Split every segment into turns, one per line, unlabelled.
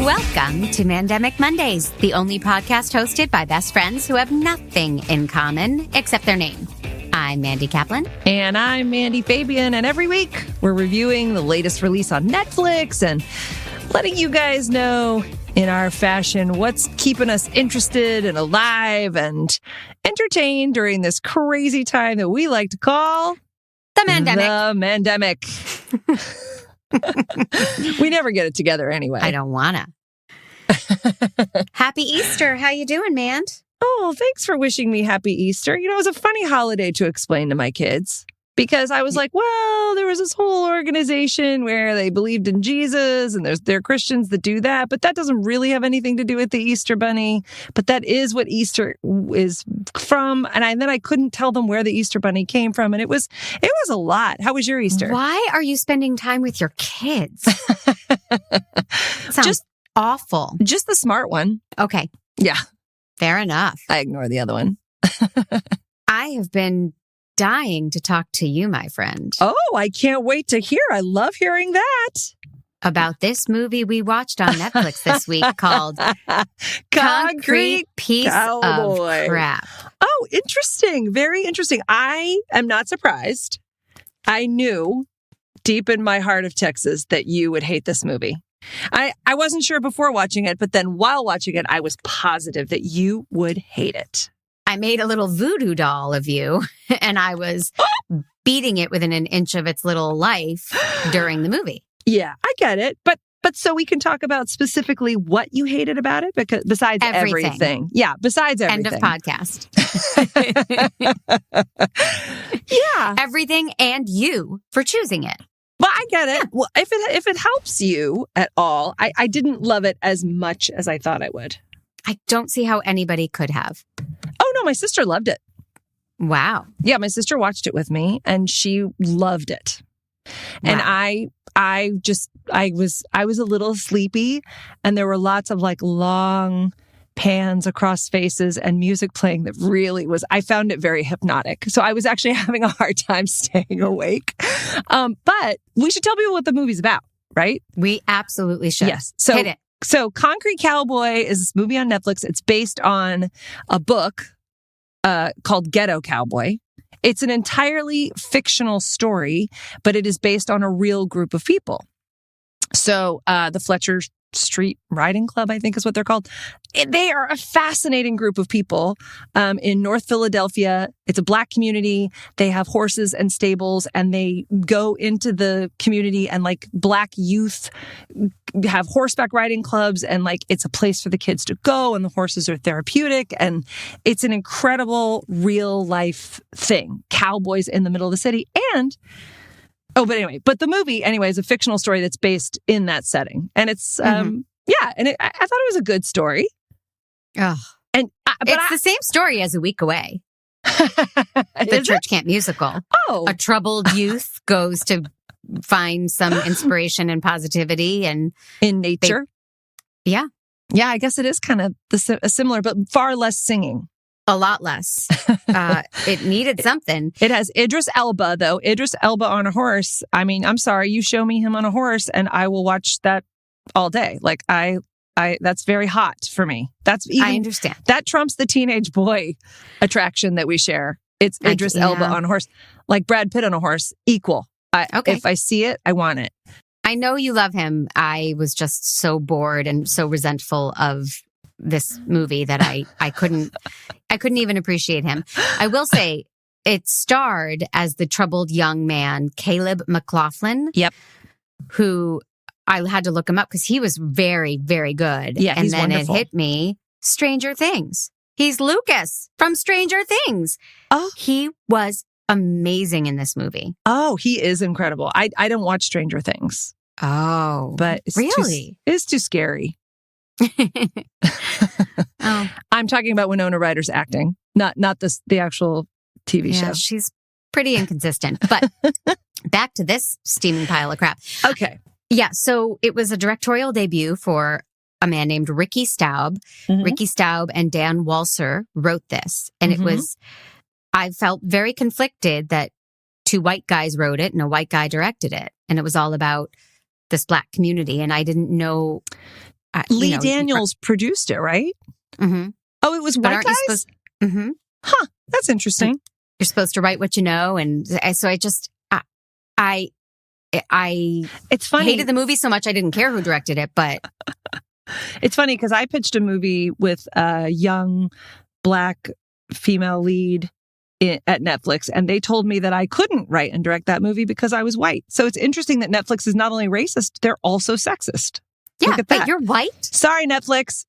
Welcome to Mandemic Mondays, the only podcast hosted by best friends who have nothing in common except their name. I'm Mandy Kaplan.
And I'm Mandy Fabian. And every week, we're reviewing the latest release on Netflix and letting you guys know in our fashion what's keeping us interested and alive and entertained during this crazy time that we like to call
The Mandemic.
The Mandemic. We never get it together anyway.
I don't wanna. Happy Easter. How you doing, Mand?
Oh, thanks for wishing me happy Easter. You know, it was a funny holiday to explain to my kids because I was like, well, there was this whole organization where they believed in Jesus and there are Christians that do that, but that doesn't really have anything to do with the Easter Bunny. But that is what Easter is from. And then I couldn't tell them where the Easter Bunny came from. And it was a lot. How was your Easter?
Why are you spending time with your kids? Sounds just awful.
Just the smart one.
Okay.
Yeah.
Fair enough.
I ignore the other one.
I have been dying to talk to you, my friend.
Oh, I can't wait to hear. I love hearing that.
About this movie we watched on Netflix this week called Concrete Piece
Cowboy.
of Crap.
Oh, interesting. Very interesting. I am not surprised. I knew deep in my heart of Texas that you would hate this movie. I wasn't sure before watching it, but then while watching it, I was positive that you would hate it.
I made a little voodoo doll of you, and I was beating it within an inch of its little life during the movie.
Yeah, I get it. But so we can talk about specifically what you hated about it, because besides everything. Yeah, besides everything.
End of podcast.
Yeah.
Everything and you for choosing it.
Well, I get it. Yeah. Well, if it helps you at all, I didn't love it as much as I thought I would.
I don't see how anybody could have.
Oh, no, my sister loved it.
Wow.
Yeah, my sister watched it with me and she loved it. Wow. And I was a little sleepy and there were lots of like long pans across faces and music playing that really I found it very hypnotic. So I was actually having a hard time staying awake. But we should tell people what the movie's about, right?
We absolutely should.
Yes. So,
hit it.
So Concrete Cowboy is this movie on Netflix. It's based on a book called Ghetto Cowboy. It's an entirely fictional story, but it is based on a real group of people. So the Fletcher Street Riding Club, I think is what they're called. They are a fascinating group of people in North Philadelphia. It's a Black community. They have horses and stables, and they go into the community, and like Black youth have horseback riding clubs, and like it's a place for the kids to go, and the horses are therapeutic, and it's an incredible real life thing. Cowboys in the middle of the city. But the movie, anyway, is a fictional story that's based in that setting. And it's, I thought it was a good story.
Oh. It's the same story as A Week Away. The Church Camp musical.
Oh.
A troubled youth goes to find some inspiration and positivity and
in nature.
Yeah.
Yeah, I guess it is kind of similar, but far less singing.
A lot less. It needed something.
It has Idris Elba, though. Idris Elba on a horse. I mean, I'm sorry. You show me him on a horse and I will watch that all day. Like that's very hot for me. I
understand.
That trumps the teenage boy attraction that we share. It's Idris Elba on a horse. Like Brad Pitt on a horse, equal.
Okay.
If I see it, I want it.
I know you love him. I was just so bored and so resentful of this movie that I couldn't even appreciate him. I will say it starred as the troubled young man, Caleb McLaughlin.
Yep.
Who I had to look him up because he was very, very good.
Yeah,
and
he's
then
wonderful.
It hit me, Stranger Things. He's Lucas from Stranger Things.
Oh.
He was amazing in this movie.
Oh, he is incredible. I don't watch Stranger Things.
Oh.
But it's too scary.
Oh.
I'm talking about Winona Ryder's acting, not the actual TV show.
She's pretty inconsistent. But back to this steaming pile of crap.
Okay.
Yeah, so it was a directorial debut for a man named Ricky Staub.
Mm-hmm.
Ricky Staub and Dan Walser wrote this. And I felt very conflicted that two white guys wrote it and a white guy directed it. And it was all about this Black community. And I didn't know
Lee Daniels produced it, right?
Mm-hmm.
Oh, it was white guys?
Mm-hmm.
Huh. That's interesting.
You're supposed to write what you know. And so I
it's funny.
hated the movie so much I didn't care who directed it, but
it's funny because I pitched a movie with a young Black female lead at Netflix, and they told me that I couldn't write and direct that movie because I was white. So it's interesting that Netflix is not only racist, they're also sexist.
Yeah,
Look at that.
Wait, you're white?
Sorry, Netflix.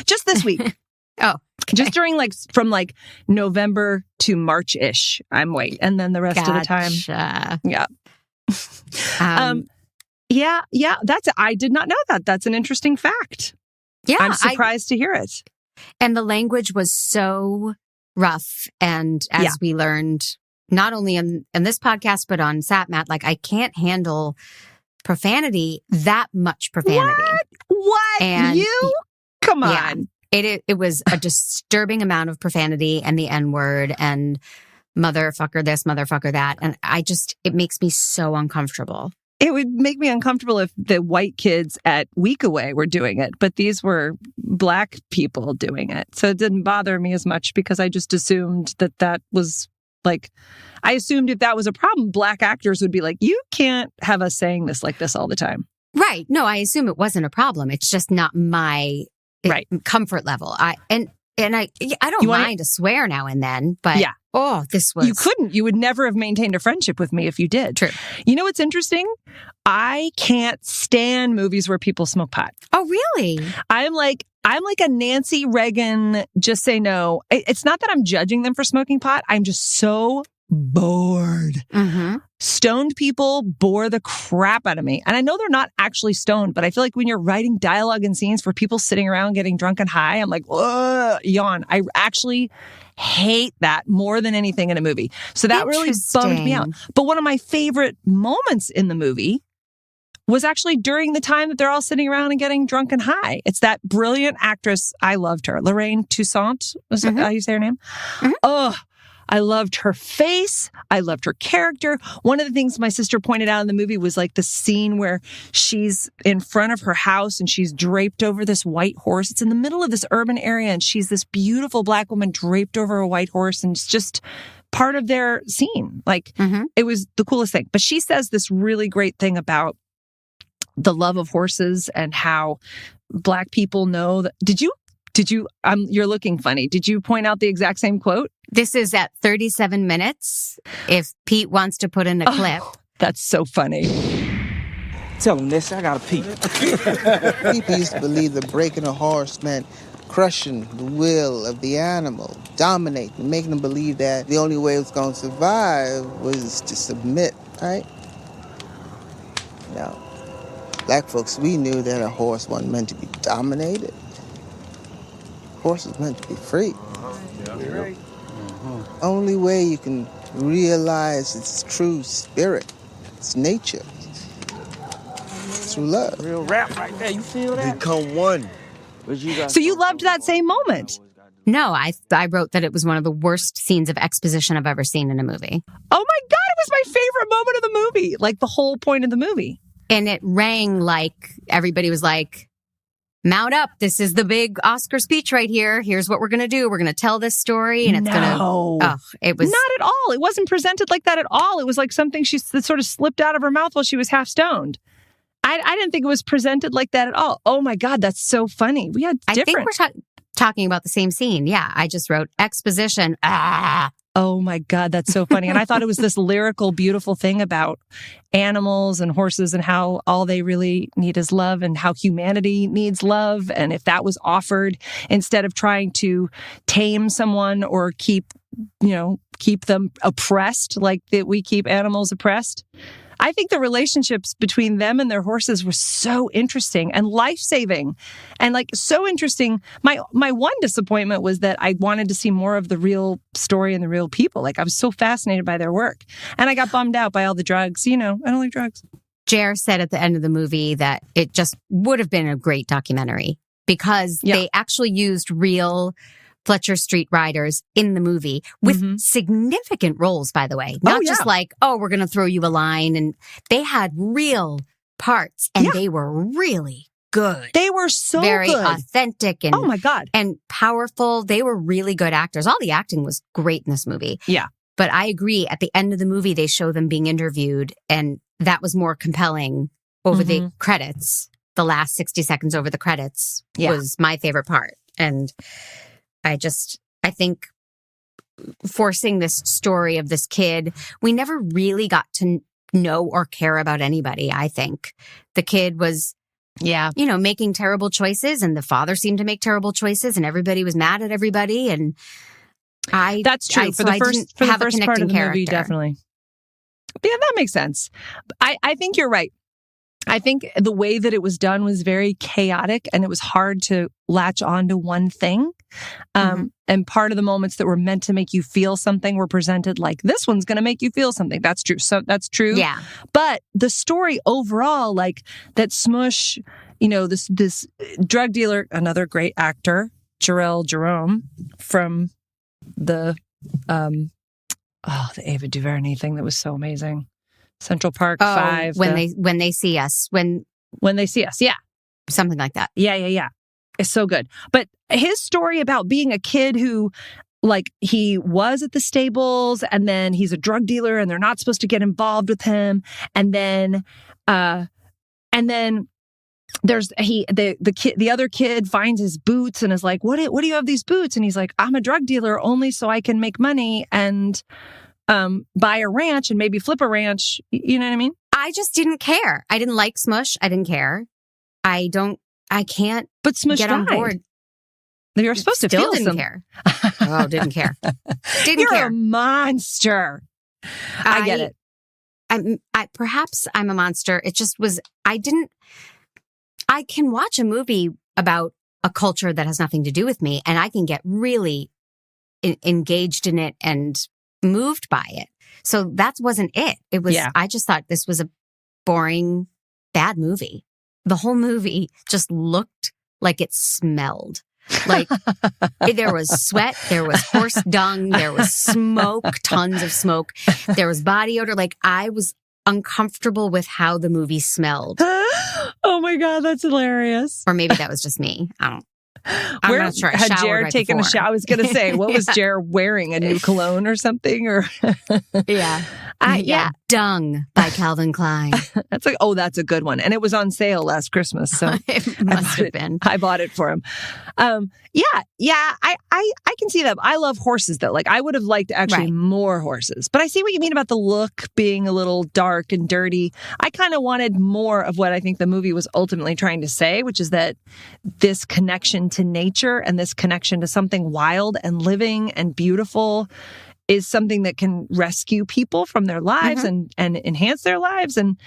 Just this week.
Oh, okay.
Just during from November to March-ish, I'm white. And then the rest of the time. Yeah. Yeah. I did not know that. That's an interesting fact.
Yeah.
I'm surprised to hear it.
And the language was so rough. And as we learned, not only in this podcast, but on SatMat, I can't handle profanity, that much profanity.
What? And come on.
Yeah, it was a disturbing amount of profanity and the N-word and motherfucker this, motherfucker that. And it makes me so uncomfortable.
It would make me uncomfortable if the white kids at Weekaway were doing it, but these were Black people doing it. So it didn't bother me as much because I just assumed that was I assumed if that was a problem, Black actors would be like, you can't have us saying this like this all the time.
Right. No, I assume it wasn't a problem. It's just not my comfort level. I don't mind a swear now and then, but this was...
You couldn't. You would never have maintained a friendship with me if you did.
True.
You know what's interesting? I can't stand movies where people smoke pot.
Oh, really?
I'm like a Nancy Reagan, just say no. It's not that I'm judging them for smoking pot. I'm just so bored.
Mm-hmm.
Stoned people bore the crap out of me. And I know they're not actually stoned, but I feel like when you're writing dialogue and scenes for people sitting around getting drunk and high, I'm like, ugh, yawn. I actually hate that more than anything in a movie. So that really bummed me out. But one of my favorite moments in the movie was actually during the time that they're all sitting around and getting drunk and high. It's that brilliant actress. I loved her. Lorraine Toussaint. Was that how you say her name? Mm-hmm. Oh, I loved her face. I loved her character. One of the things my sister pointed out in the movie was the scene where she's in front of her house and she's draped over this white horse. It's in the middle of this urban area and she's this beautiful Black woman draped over a white horse, and it's just part of their scene. It was the coolest thing. But she says this really great thing about the love of horses and how Black people know that. Did you, you're looking funny. Did you point out the exact same quote?
This is at 37 minutes. If Pete wants to put in a clip.
That's so funny.
Tell him this, I gotta pee.
People used to believe that breaking a horse meant crushing the will of the animal, dominating, making them believe that the only way it was going to survive was to submit, right? Now, Black folks, we knew that a horse wasn't meant to be dominated. Horse is meant to be free.
You're right.
Only way you can realize its true spirit, its nature, through love.
Real rap right there. You feel that? Become one.
So you loved that same moment?
No, I wrote that it was one of the worst scenes of exposition I've ever seen in a movie.
Oh my God, it was my favorite moment of the movie. The whole point of the movie.
And it rang like everybody was like, mount up. This is the big Oscar speech right here. Here's what we're going to do. We're going to tell this story and it's going to... it was...
Not at all. It wasn't presented like that at all. It was like something that sort of slipped out of her mouth while she was half stoned. I didn't think it was presented like that at all. Oh my God, that's so funny. We had different...
I think we're talking about the same scene. Yeah, I just wrote exposition.
Oh my God, that's so funny. And I thought it was this lyrical, beautiful thing about animals and horses and how all they really need is love and how humanity needs love. And if that was offered instead of trying to tame someone or keep them oppressed like that we keep animals oppressed. I think the relationships between them and their horses were so interesting and life-saving and so interesting. My one disappointment was that I wanted to see more of the real story and the real people. I was so fascinated by their work and I got bummed out by all the drugs. I don't like drugs.
Jer said at the end of the movie that it just would have been a great documentary because they actually used real Fletcher Street riders in the movie with significant roles, by the way. Not just we're going to throw you a line. And they had real parts and they were really good.
They were so
very
good.
authentic and
Oh my God.
and powerful. They were really good actors. All the acting was great in this movie.
Yeah.
But I agree. At the end of the movie, they show them being interviewed, and that was more compelling over the credits. The last 60 seconds over the credits was my favorite part. And I think forcing this story of this kid, we never really got to know or care about anybody, I think. The kid was, making terrible choices, and the father seemed to make terrible choices, and everybody was mad at everybody. And that's true.
For the first part of the movie, definitely. Yeah, that makes sense. I think you're right. I think the way that it was done was very chaotic, and it was hard to latch on to one thing. And part of the moments that were meant to make you feel something were presented like, this one's going to make you feel something. That's true. So that's true.
Yeah.
But the story overall, like that Smush, this drug dealer, another great actor, Jarrell Jerome from the Ava DuVernay thing that was so amazing. Central Park 5.
When they see us. When
they see us, yeah.
Something like that.
Yeah. It's so good. But his story about being a kid who, like, he was at the stables, and then he's a drug dealer, and they're not supposed to get involved with him. And then there's the other kid finds his boots and is like, what do you have these boots? And he's like, I'm a drug dealer only so I can make money and buy a ranch and maybe flip a ranch. You know what I mean?
I just didn't care. I didn't like Smush. I didn't care. I can't
but Smush
get on
died.
board.
You're supposed to feel
didn't care. Oh, didn't care. You're
a monster. I get it.
Perhaps I'm a monster. It just was, I can watch a movie about a culture that has nothing to do with me, and I can get really engaged in it and moved by it. So that wasn't it. It was, I just thought this was a boring, bad movie. The whole movie just looked like it smelled. Like there was sweat, there was horse dung, there was smoke, tons of smoke. There was body odor. Like I was uncomfortable with how the movie smelled.
Oh my God, that's hilarious.
Or maybe that was just me. I'm not sure.
Had Jared taken a shower? I was going to say, what was Jared wearing? A new cologne or something? Or
Dung by Calvin Klein.
That's that's a good one. And it was on sale last Christmas. So
it must have been.
I bought it for him. I can see that. I love horses though. Like I would have liked actually more horses, but I see what you mean about the look being a little dark and dirty. I kind of wanted more of what I think the movie was ultimately trying to say, which is that this connection to nature and this connection to something wild and living and beautiful is something that can rescue people from their lives and enhance their lives. And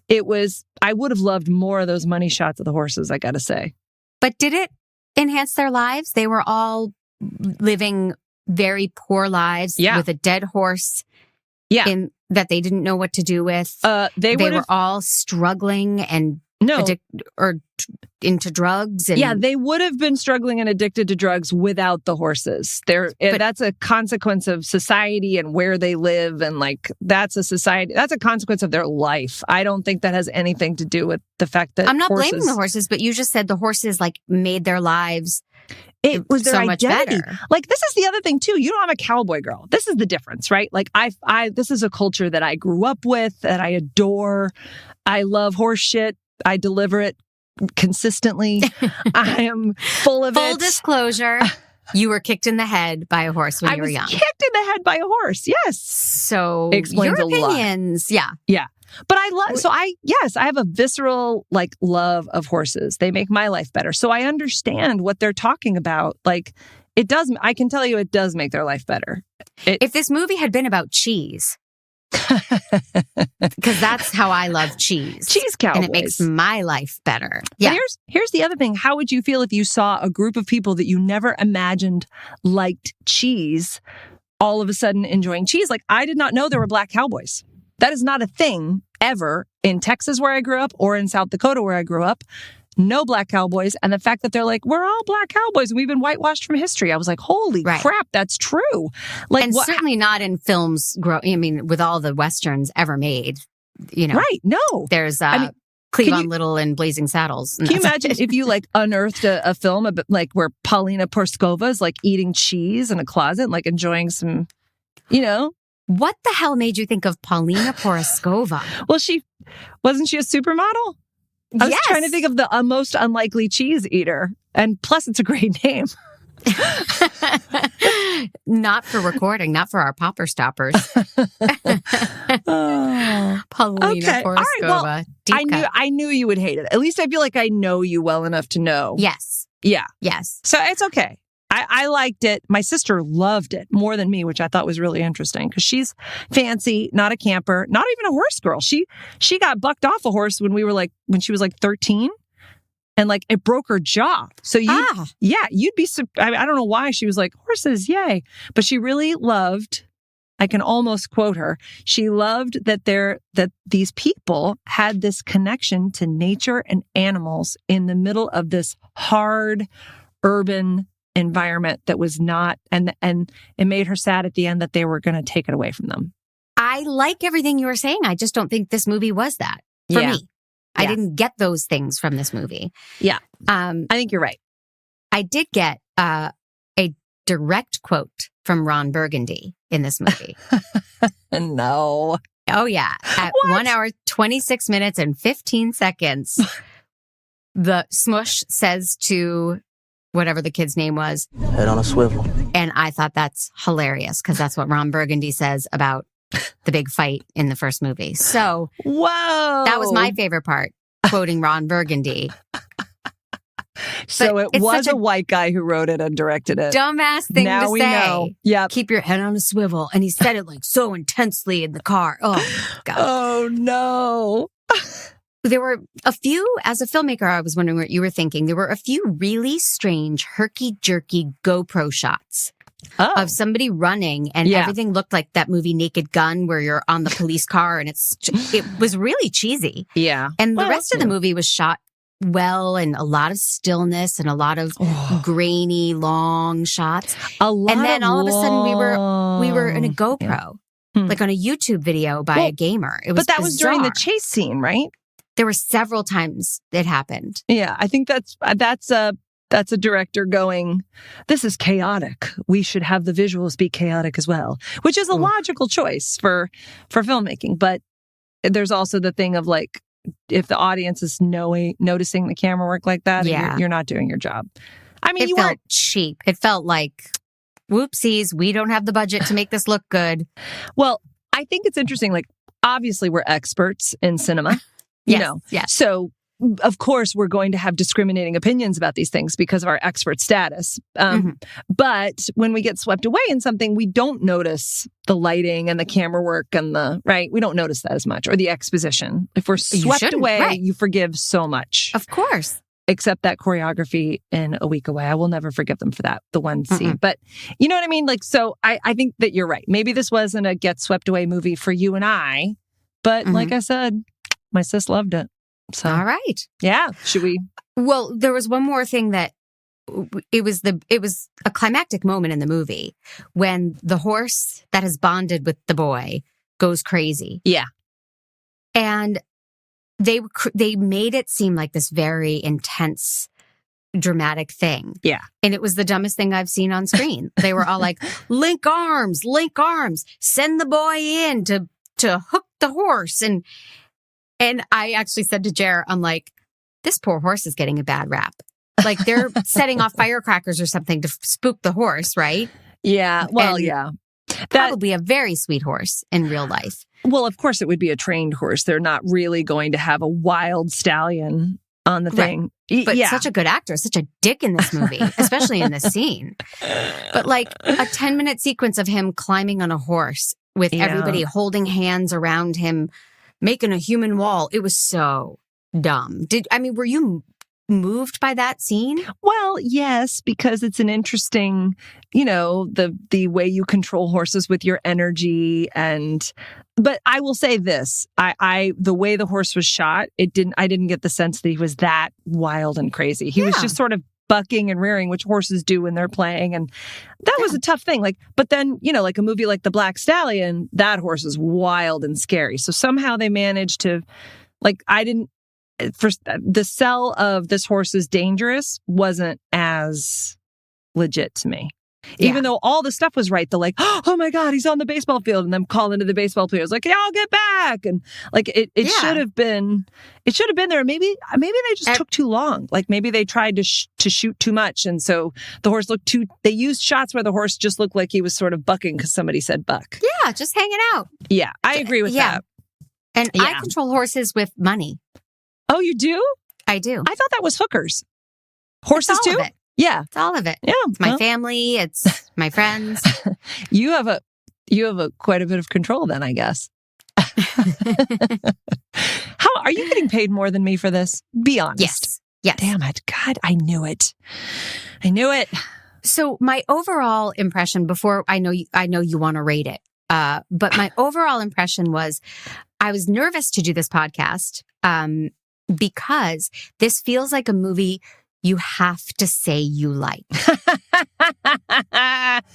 I would have loved more of those money shots of the horses, I got to say.
But did it enhance their lives? They were all living very poor lives with a dead horse that they didn't know what to do with. They were all struggling and into drugs. And
they would have been struggling and addicted to drugs without the horses. That's a consequence of society and where they live. And like, that's a consequence of their life. I don't think that has anything to do with the fact that
I'm not blaming the horses, but you just said the horses like made their lives.
It was their
so
identity.
Much better.
Like, this is the other thing too. I'm a cowboy girl. This is the difference, right? Like this is a culture that I grew up with, that I adore. I love horse shit. I deliver it consistently. I am full of it.
Full disclosure, you were kicked in the head by a horse when you were young.
I was kicked in the head by a horse, yes.
So
explains
your
a lot.
Opinions, yeah.
But I love, I have a visceral love of horses. They make my life better. So I understand what they're talking about. Like, it does, I can tell you it does make their life better.
If this movie had been about cheese, because that's how I love cheese.
Cheese Cowboys.
And it makes my life better. Yeah.
But here's the other thing. How would you feel if you saw a group of people that you never imagined liked cheese all of a sudden enjoying cheese? Like, I did not know there were black cowboys. That is not a thing ever in Texas where I grew up or in South Dakota where I grew up. No black cowboys. And the fact that they're like, we're all black cowboys and we've been whitewashed from history. I was like, holy crap, that's true. Like,
and certainly not in films, with all the Westerns ever made,
Right. No.
There's, Cleavon Little and Blazing Saddles.
Can you imagine if you like unearthed a film like where Paulina Porskova is like eating cheese in a closet, like enjoying some,
What the hell made you think of Paulina Porskova?
Well, wasn't she a supermodel? I was trying to think of the most unlikely cheese eater. And plus, it's a great name.
Not for recording, not for our popper stoppers. Paulina Porskova.
All right, well, I knew you would hate it. At least I feel like I know you well enough to know.
Yes.
Yeah.
Yes.
So it's okay. I liked it. My sister loved it more than me, which I thought was really interesting because she's fancy, not a camper, not even a horse girl. She got bucked off a horse when she was like 13. And like it broke her jaw. So you'd be, I don't know why she was like, horses, yay. But she really loved, I can almost quote her. She loved that these people had this connection to nature and animals in the middle of this hard urban environment that was not, and it made her sad at the end that they were going to take it away from them.
I like everything you were saying. I just don't think this movie was that for me. I didn't get those things from this movie.
Yeah. I think you're right.
I did get a direct quote from Ron Burgundy in this movie.
No.
Oh, yeah. At 1 hour, 26 minutes and 15 seconds, the Smush says to whatever the kid's name was,
Head on a swivel.
And I thought that's hilarious because that's what Ron Burgundy says about the big fight in the first movie. So,
whoa,
that was my favorite part, quoting Ron Burgundy.
So it was a white guy who wrote it and directed it.
Dumbass thing
now
to
we
say.
Know. Yep.
Keep your head on a swivel. And he said it like so intensely in the car. Oh, God.
Oh, no.
There were a few, as a filmmaker, I was wondering what you were thinking. There were a few really strange, herky-jerky GoPro shots. Of somebody running, and everything looked like that movie Naked Gun where you're on the police car, and it was really cheesy.
Yeah.
And the rest of the movie was shot well, and a lot of stillness and a lot of grainy, long shots. And then all of a sudden we were in a GoPro, like on a YouTube video by a gamer. It was
But that
bizarre.
was during the chase scene, right?
There were several times it happened.
Yeah, I think that's a director going, this is chaotic. We should have the visuals be chaotic as well, which is a logical choice for filmmaking. But there's also the thing of like, if the audience is noticing the camera work like that, you're not doing your job. I mean,
it felt cheap. It felt like, whoopsies, we don't have the budget to make this look good.
Well, I think it's interesting. Like, obviously, we're experts in cinema.
Yes.
So, of course, we're going to have discriminating opinions about these things because of our expert status. But when we get swept away in something, we don't notice the lighting and the camera work and we don't notice that as much, or the exposition. If we're swept away, you forgive so much.
Of course.
Except that choreography in A Week Away. I will never forgive them for that, the one scene. But you know what I mean? Like, so I think that you're right. Maybe this wasn't a get swept away movie for you and I, but like I said, my sis loved it. So,
all right.
Yeah. Should we?
Well, there was one more thing that it was a climactic moment in the movie when the horse that has bonded with the boy goes crazy.
Yeah.
And they made it seem like this very intense, dramatic thing.
Yeah. And
it was the dumbest thing I've seen on screen. They were all like, link arms, send the boy in to hook the horse. And I actually said to Jer, I'm like, this poor horse is getting a bad rap. Like they're setting off firecrackers or something to spook the horse, right?
Yeah. Well,
and probably a very sweet horse in real life.
Well, of course it would be a trained horse. They're not really going to have a wild stallion on the thing.
But such a good actor, such a dick in this movie, especially in this scene. But like a 10-minute sequence of him climbing on a horse with everybody holding hands around him, making a human wall. It was so dumb. Were you moved by that scene?
Well, yes, because it's an interesting, the way you control horses with your energy. But I will say this, the way the horse was shot, I didn't get the sense that he was that wild and crazy. He was just sort of bucking and rearing, which horses do when they're playing. And that was a tough thing. But then, like a movie like The Black Stallion, that horse is wild and scary. So somehow they managed to, I didn't for the sell of this horse is dangerous wasn't as legit to me. Even though all the stuff was right, the like, oh my God, he's on the baseball field, and them calling to the baseball players like, yeah, I'll get back, and like it should have been there. Maybe they just took too long. Like maybe they tried to shoot too much, and so the horse looked too. They used shots where the horse just looked like he was sort of bucking because somebody said buck.
Yeah, just hanging out.
Yeah, I agree with that.
And I control horses with money.
Oh, you do?
I do.
I thought that was hookers. Horses too? Yeah.
It's all of it.
Yeah.
It's my family. It's my friends.
You have quite a bit of control then, I guess. How are you getting paid more than me for this? Be honest.
Yes.
Damn it. God, I knew it.
So my overall impression before I know you want to rate it. But my overall impression was I was nervous to do this podcast because this feels like a movie you have to say you like.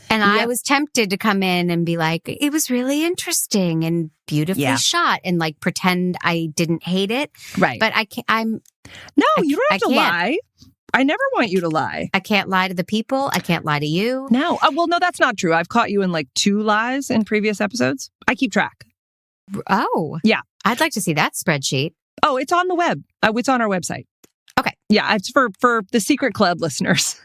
And I was tempted to come in and be like, it was really interesting and beautifully shot and like pretend I didn't hate it.
Right.
But I can't.
You don't have to lie. I never want you to lie.
I can't lie to the people. I can't lie to you.
No. Well, no, that's not true. I've caught you in like 2 lies in previous episodes. I keep track.
Oh.
Yeah.
I'd like to see that spreadsheet.
Oh, it's on the web. It's on our website.
Okay.
Yeah, it's for the Secret Club listeners.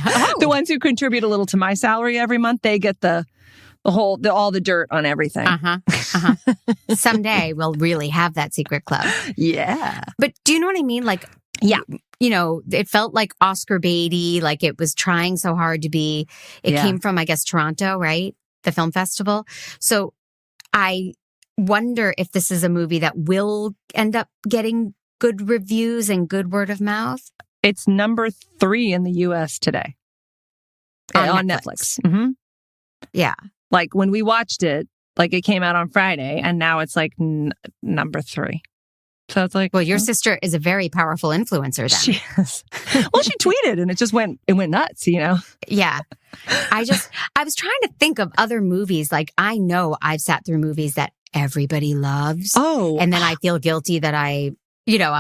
Oh.
The ones who contribute a little to my salary every month, they get all the dirt on everything.
Someday we'll really have that secret club.
Yeah.
But do you know what I mean? Like, yeah, you know, it felt like Oscar baity, like it was trying so hard to be. It came from, I guess, Toronto, right? The film festival. So I wonder if this is a movie that will end up getting good reviews and good word of mouth.
It's number 3 in the U.S. today on Netflix. Mm-hmm.
Yeah.
Like when we watched it, like it came out on Friday and now it's like number 3. So it's like,
well, your sister is a very powerful influencer then.
She is. Well, she tweeted and it went nuts, you know?
Yeah. I was trying to think of other movies. Like I know I've sat through movies that everybody loves.
Oh.
And then I feel guilty that I'm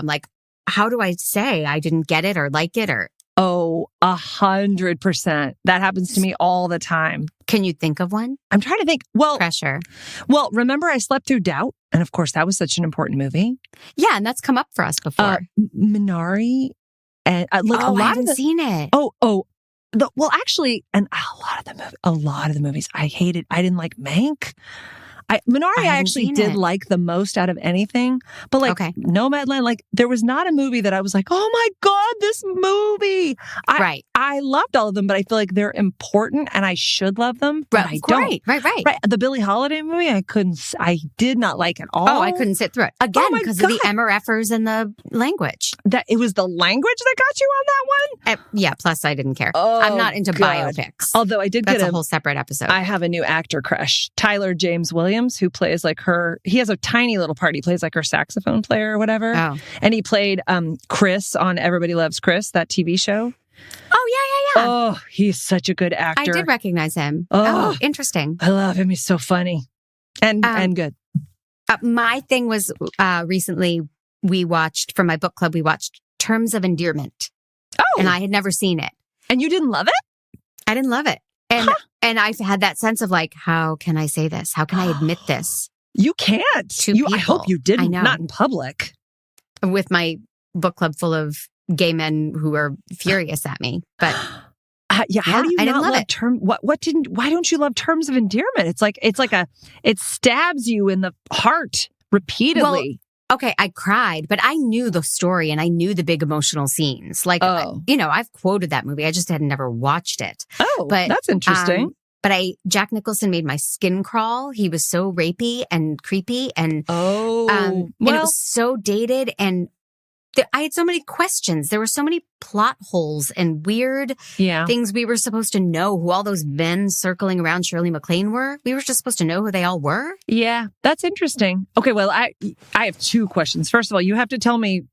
like, how do I say I didn't get it or like it or?
Oh, 100%. That happens to me all the time.
Can you think of one?
I'm trying to think. Well,
pressure.
Well, remember I Slept Through Doubt? And of course, that was such an important movie.
Yeah. And that's come up for us before.
Minari. And like a lot
I haven't seen it.
Actually, and a lot of the movies I hated. I didn't like Mank. Minari I actually did like the most out of anything. But like Nomadland, like there was not a movie that I was like, oh my God, this movie. I loved all of them, but I feel like they're important and I should love them. But I don't. Right. The Billie Holiday movie, I did not like at all.
Oh, I couldn't sit through it. Again, because of the MRFers and the language.
That it was the language that got you on that one?
Yeah, plus I didn't care.
Oh,
I'm not into biopics.
Although I did
That's a whole separate episode.
I have a new actor crush. Tyler James Williams, who plays like he has a tiny little part. He plays like her saxophone player or whatever.
Oh.
And he played Chris on Everybody Loves Chris, that TV show.
Oh, yeah.
Oh, he's such a good actor.
I did recognize him.
Oh,
interesting.
I love him. He's so funny and good.
My thing was recently for my book club, we watched Terms of Endearment.
Oh.
And I had never seen it.
And you didn't love it?
I didn't love it. And I've had that sense of like, how can I say this? How can I admit this?
You can't. I hope you didn't.
I know.
Not in public.
With my book club full of gay men who are furious at me. But
how do you not love why don't you love Terms of Endearment? It stabs you in the heart repeatedly.
Well, okay, I cried, but I knew the story and I knew the big emotional scenes. Like, I've quoted that movie. I just had never watched it.
Oh, but that's interesting.
But Jack Nicholson made my skin crawl. He was so rapey and creepy and and it was so dated and I had so many questions. There were so many plot holes and weird things we were supposed to know who all those men circling around Shirley MacLaine were. We were just supposed to know who they all were.
Yeah, that's interesting. Okay, well, I have 2 questions. First of all, you have to tell me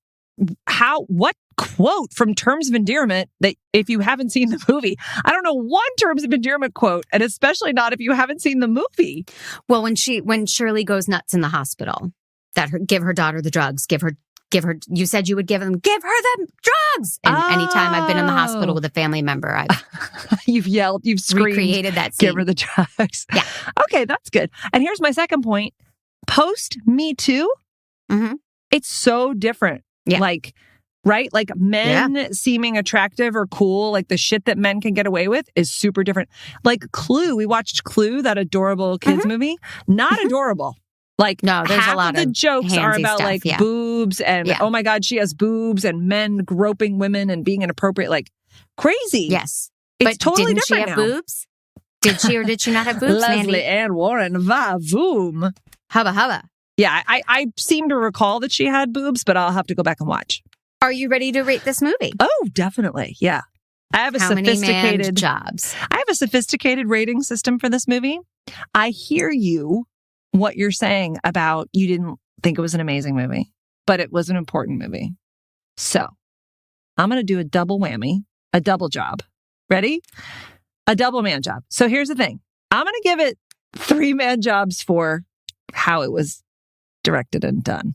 what quote from Terms of Endearment that if you haven't seen the movie. I don't know one Terms of Endearment quote, and especially not if you haven't seen the movie.
Well, when Shirley goes nuts in the hospital, give her daughter the drugs, give her you said you would give her the drugs. And anytime I've been in the hospital with a family member, I've
you've yelled, you've screamed,
recreated that scene.
Give her the drugs.
Yeah.
Okay, that's good. And here's my second point. Post Me Too, it's so different.
Yeah.
Like, right? Like men seeming attractive or cool, like the shit that men can get away with is super different. Like Clue, we watched Clue, that adorable kids movie. Not adorable. Like,
no, there's
half
a lot
of the jokes are
handsy
about
stuff,
like boobs and oh my God, she has boobs and men groping women and being inappropriate, like crazy.
Yes.
It's
but
totally
didn't
different
she have
now.
boobs? Did she or did she not have boobs,
Leslie
Mandy?
Ann Warren, va voom.
Hubba hubba.
Yeah, I seem to recall that she had boobs, but I'll have to go back and watch.
Are you ready to rate this movie?
Oh, definitely. Yeah. I have a
How many
sophisticated
man jobs?
I have a sophisticated rating system for this movie. I hear you, what you're saying about you didn't think it was an amazing movie, but it was an important movie. So I'm going to do a double whammy, a double job. Ready? A double man job. So here's the thing. I'm going to give it 3 man jobs for how it was directed and done.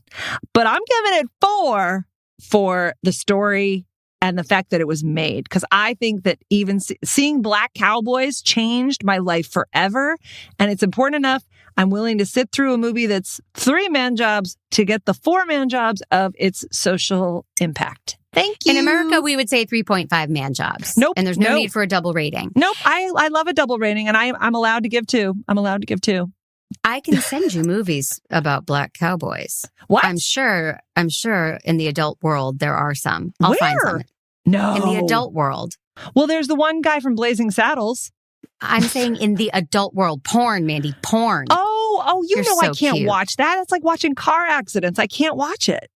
But I'm giving it 4 for the story and the fact that it was made. Because I think that even seeing Black Cowboys changed my life forever. And it's important enough. I'm willing to sit through a movie that's 3 man jobs to get the 4 man jobs of its social impact. Thank you.
In America, we would say 3.5 man jobs.
Nope.
And there's no need for a double rating.
Nope. I love a double rating, and I'm allowed to give 2. I'm allowed to give 2.
I can send you movies about Black Cowboys.
What?
I'm sure in the adult world there are some. I'll find
Where?
some.
No.
In the adult world.
Well, there's the one guy from Blazing Saddles.
I'm saying in the adult world. Porn, Mandy. Porn.
You
You're
know I
so
can't
cute.
watch that. It's like watching car accidents. I can't watch it.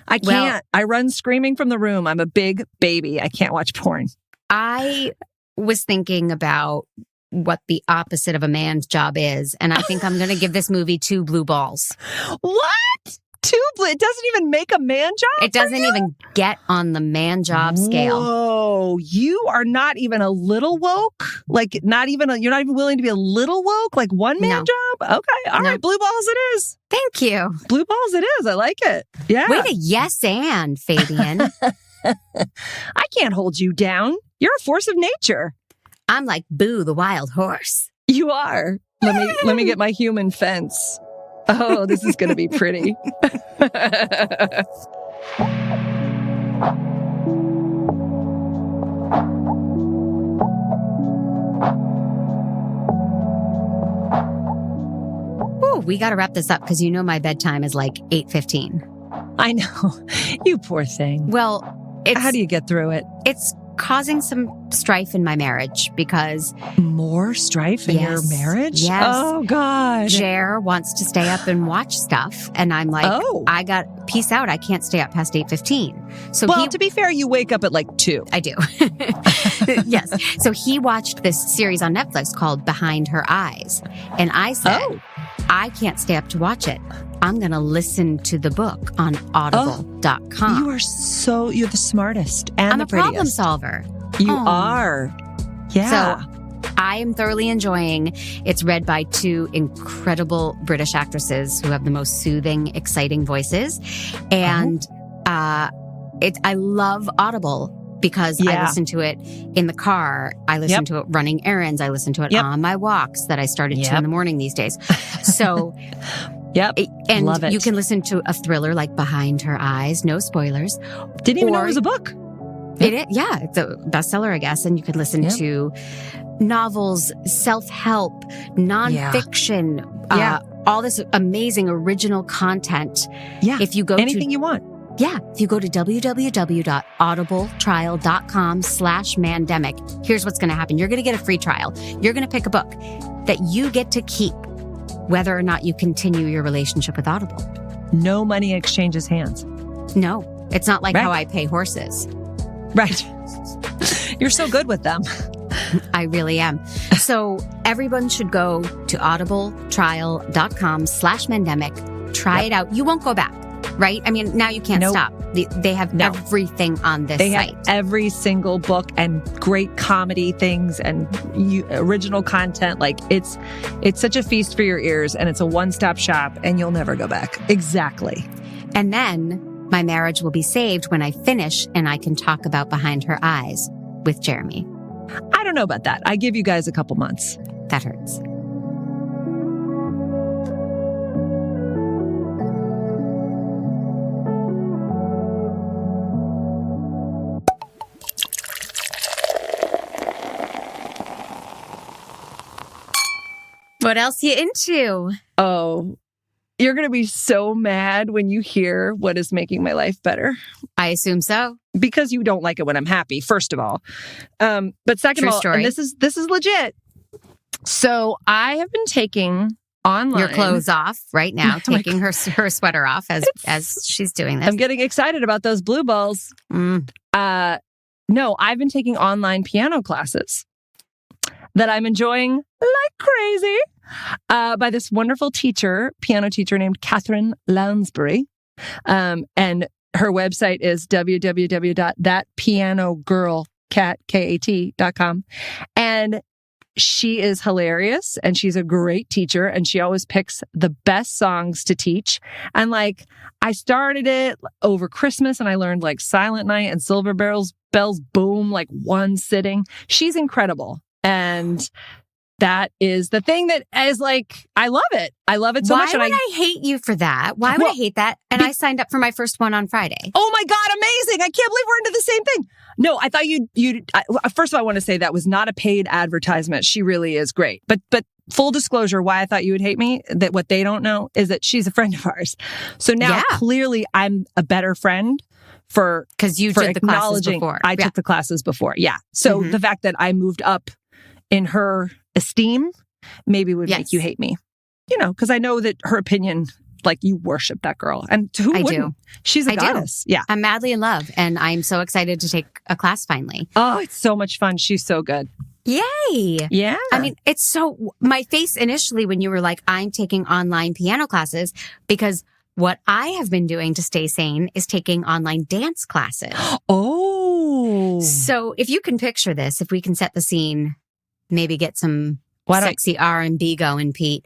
I can't. I run screaming from the room. I'm a big baby. I can't watch porn.
I was thinking about what the opposite of a man's job is, and I think I'm going to give this movie 2 blue balls.
What? 2 blue? It doesn't even make a man job?
It doesn't even get on the man job scale.
Whoa, you are not even a little woke? Like, you're not even willing to be a little woke? Like one man
No.
job? Okay, all right, blue balls it is.
Thank you.
Blue balls it is. I like it. Yeah.
Way to yes and, Fabian.
I can't hold you down. You're a force of nature.
I'm like Boo the wild horse.
You are. Let me get my human fence. Oh, this is going to be pretty.
Ooh, we got to wrap this up because you know my bedtime is like 8:15.
I know. You poor thing.
Well,
how do you get through it?
It's causing some strife in my marriage because
more strife in your marriage?
Yes.
Oh God.
Jer wants to stay up and watch stuff, and I'm like, I got peace out. I can't stay up past 8:15. So
to be fair, you wake up at like 2.
I do. Yes. So he watched this series on Netflix called Behind Her Eyes, and I said, I can't stay up to watch it. I'm going to listen to the book on audible.com.
You're the smartest and
I'm
the
a
prettiest.
problem solver.
You are. Yeah.
So I am thoroughly enjoying. It's read by 2 incredible British actresses who have the most soothing, exciting voices. And I love Audible because I listen to it in the car. I listen to it running errands. I listen to it on my walks that I started to in the morning these days. So... And
love it.
You can listen to a thriller like Behind Her Eyes, no spoilers.
Didn't even know it was a book.
It's a bestseller, I guess. And you can listen to novels, self-help, nonfiction, all this amazing original content.
Yeah.
If you go
anything you want.
Yeah. If you go to www.audibletrial.com/mandemic, here's what's going to happen. You're going to get a free trial. You're going to pick a book that you get to keep, whether or not you continue your relationship with Audible.
No money exchanges hands.
No, it's not like how I pay horses.
Right. You're so good with them.
I really am. So everyone should go to audibletrial.com/mandemic. Try it out. You won't go back, right? I mean, now you can't stop. They have everything on this site. They have
every single book and great comedy things and original content. Like it's such a feast for your ears, and it's a one-stop shop, and you'll never go back. Exactly.
And then My marriage will be saved when I finish and I can talk about Behind Her Eyes with Jeremy.
I don't know about that. I give you guys a couple months.
That hurts. What else you into?
Oh, you're going to be so mad when you hear what is making my life better.
I assume so.
Because you don't like it when I'm happy, first of all. But second
True
of all,
story.
and this is legit. So I have been taking online.
Your clothes off right now, taking her sweater off as she's doing this.
I'm getting excited about those blue balls. No, I've been taking online piano classes that I'm enjoying like crazy by this wonderful piano teacher named Catherine Lounsbury. And her website is www.thatpianogirl.com. And she is hilarious and she's a great teacher and she always picks the best songs to teach. And like, I started it over Christmas and I learned like Silent Night and Silver Bells Boom, like one sitting. She's incredible. And that is the thing that is like, I love it. I love it so much.
Why would I hate you for that? Why would I hate that? And I signed up for my first one on Friday.
Oh my God, amazing. I can't believe we're into the same thing. No, I thought first of all, I want to say that was not a paid advertisement. She really is great. But full disclosure, why I thought you would hate me, that what they don't know is that she's a friend of ours. So now clearly I'm a better friend because you did the classes before. I took the classes before. Yeah. So the fact that I moved up in her esteem maybe would make you hate me, because I know that her opinion, like you worship that girl. And who wouldn't?
Do.
She's a goddess. Yeah.
I'm madly in love and I'm so excited to take a class finally.
Oh, it's so much fun. She's so good.
Yay.
Yeah.
I mean, it's so, my face initially when you were like, I'm taking online piano classes because what I have been doing to stay sane is taking online dance classes.
Oh.
So if you can picture this, if we can set the scene, maybe get some sexy R&B going, Pete.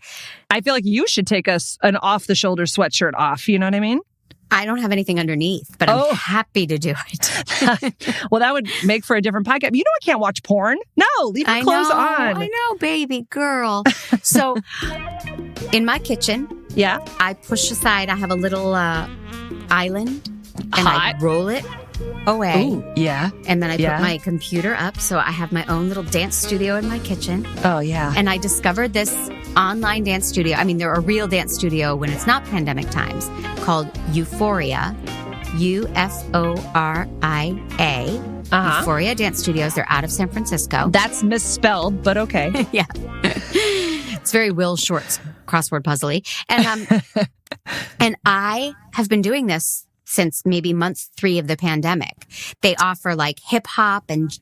I feel like you should take an off-the-shoulder sweatshirt off. You know what I mean?
I don't have anything underneath, but I'm happy to do it.
Well, that would make for a different podcast. You know I can't watch porn. No, leave your clothes on.
I know, baby girl. So in my kitchen, I push aside, I have a little island and I roll it away.
Ooh, yeah.
And then I put my computer up. So I have my own little dance studio in my kitchen.
Oh, yeah.
And I discovered this online dance studio. I mean, they're a real dance studio when it's not pandemic times called Euphoria, Uforia. Euphoria Dance Studios. They're out of San Francisco.
That's misspelled, but okay.
Yeah. It's very Will Short's crossword puzzly. And, and I have been doing this since maybe month 3 of the pandemic. They offer like hip hop and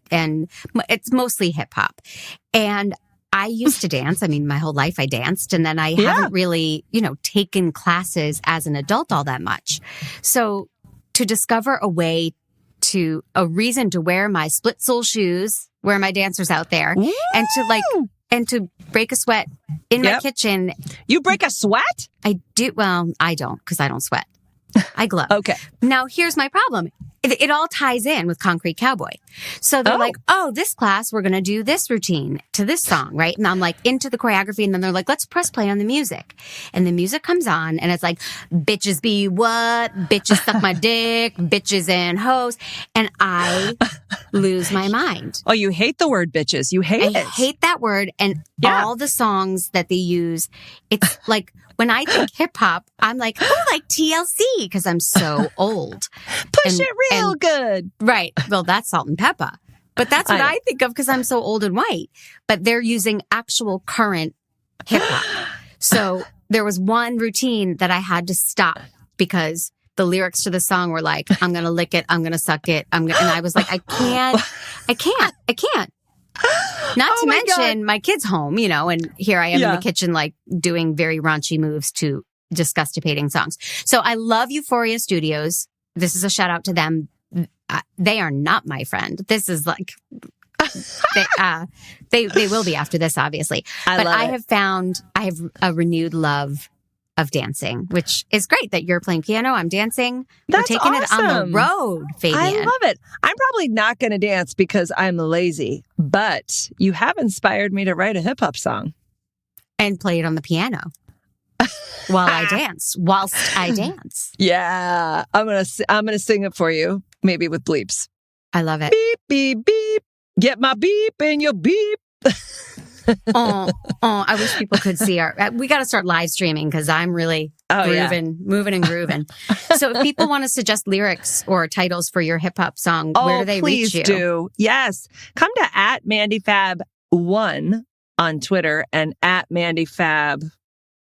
it's mostly hip hop. And I used to dance. I mean, my whole life I danced and then I haven't really, taken classes as an adult all that much. So to discover a reason to wear my split sole shoes, wear my dancers out there and to break a sweat in my kitchen.
You break a sweat?
I do. Well, I don't because I don't sweat. I glow.
Okay.
Now, here's my problem. It all ties in with Concrete Cowboy. So they're like, this class, we're going to do this routine to this song, right? And I'm like into the choreography. And then they're like, let's press play on the music. And the music comes on and it's like, bitches be what? Bitches suck my dick, bitches and hoes. And I lose my mind.
Oh, you hate the word bitches. You hate it.
I hate that word. And all the songs that they use, it's like, when I think hip hop, I'm like, like TLC, because I'm so old.
Push it real good.
Right. Well, that's Salt and Pepper. But that's what I think of because I'm so old and white. But they're using actual current hip hop. So there was one routine that I had to stop because the lyrics to the song were like, I'm going to lick it. I'm going to suck it. And I was like, I can't. Not to mention my kid's home, and here I am in the kitchen, like doing very raunchy moves to disgustipating songs. So I love Euphoria Studios. This is a shout out to them. They are not my friend. This is like, they will be after this, obviously. I have a renewed love of dancing, which is great that you're playing piano. I'm dancing.
That's
We're taking it on
awesome.
the road, Fabian.
I love it. I'm probably not going to dance because I'm lazy, but you have inspired me to write a hip hop song.
And play it on the piano while I dance, whilst I dance.
Yeah. I'm going to sing it for you, maybe with bleeps.
I love it.
Beep, beep, beep. Get my beep and your beep.
I wish people could see we got to start live streaming because I'm really moving and grooving. So if people want to suggest lyrics or titles for your hip hop song, where do they reach you?
Please do. Yes. Come to @MandyFab1 on Twitter and @MandyFab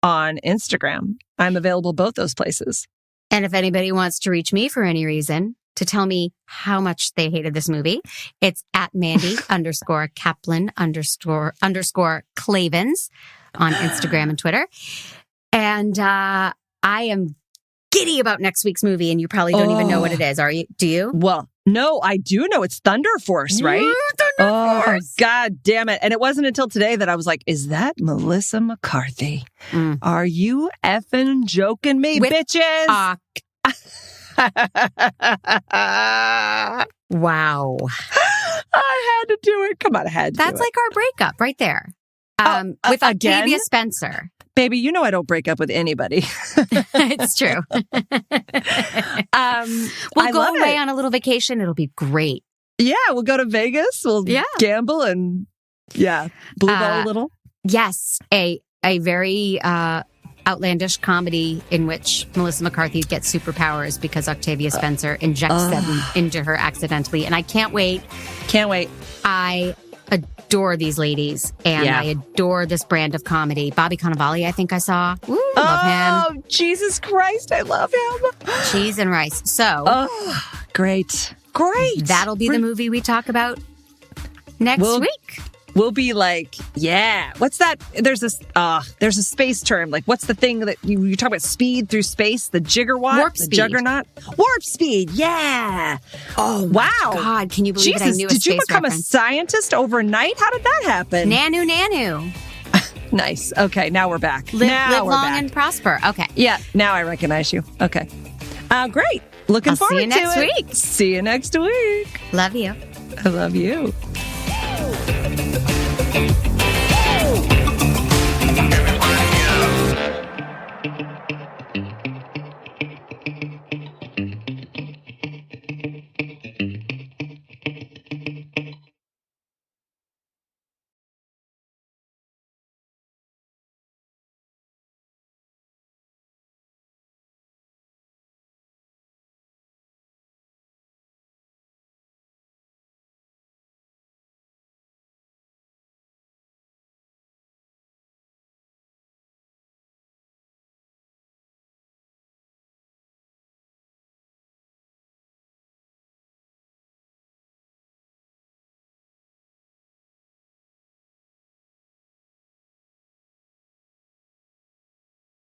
on Instagram. I'm available both those places.
And if anybody wants to reach me for any reason to tell me how much they hated this movie, it's @Mandy_Kaplan_Clavens on Instagram and Twitter. And I am giddy about next week's movie, and you probably don't even know what it is. Do you?
Well, no, I do know it's Thunder Force, right?
Thunder Force.
God damn it. And it wasn't until today that I was like, is that Melissa McCarthy? Are you effing joking me, bitches?
Wow.
I had to do it. Come on, I had to
That's
do it.
like our breakup right there. With
again?
Octavia Spencer.
Baby, you know I don't break up with anybody.
It's true. We'll go away on a little vacation. It'll be great.
Yeah, we'll go to Vegas. We'll gamble and blue ball a little.
Yes, a very outlandish comedy in which Melissa McCarthy gets superpowers because Octavia Spencer injects them into her accidentally. And I can't wait.
Can't wait.
I adore these ladies, and I adore this brand of comedy. Bobby Cannavale, I think I saw. Ooh, love him.
Oh, Jesus Christ, I love him.
Cheese and rice. So,
great.
That'll be the movie we talk about next week.
We'll be like, what's that? There's a space term. Like, what's the thing that you talk about? Speed through space, the jiggerwatt,
warp
the
speed.
Juggernaut, warp speed. Yeah.
Oh,
wow.
God, can you believe
Jesus,
that I knew a space
did you become
reference?
a scientist overnight? How did that happen?
Nanu.
Nice. Okay, now we're back.
Live long and prosper. Okay.
Yeah, now I recognize you. Okay. Great. Looking forward to it.
See you next week.
See you next week.
Love you.
I love you.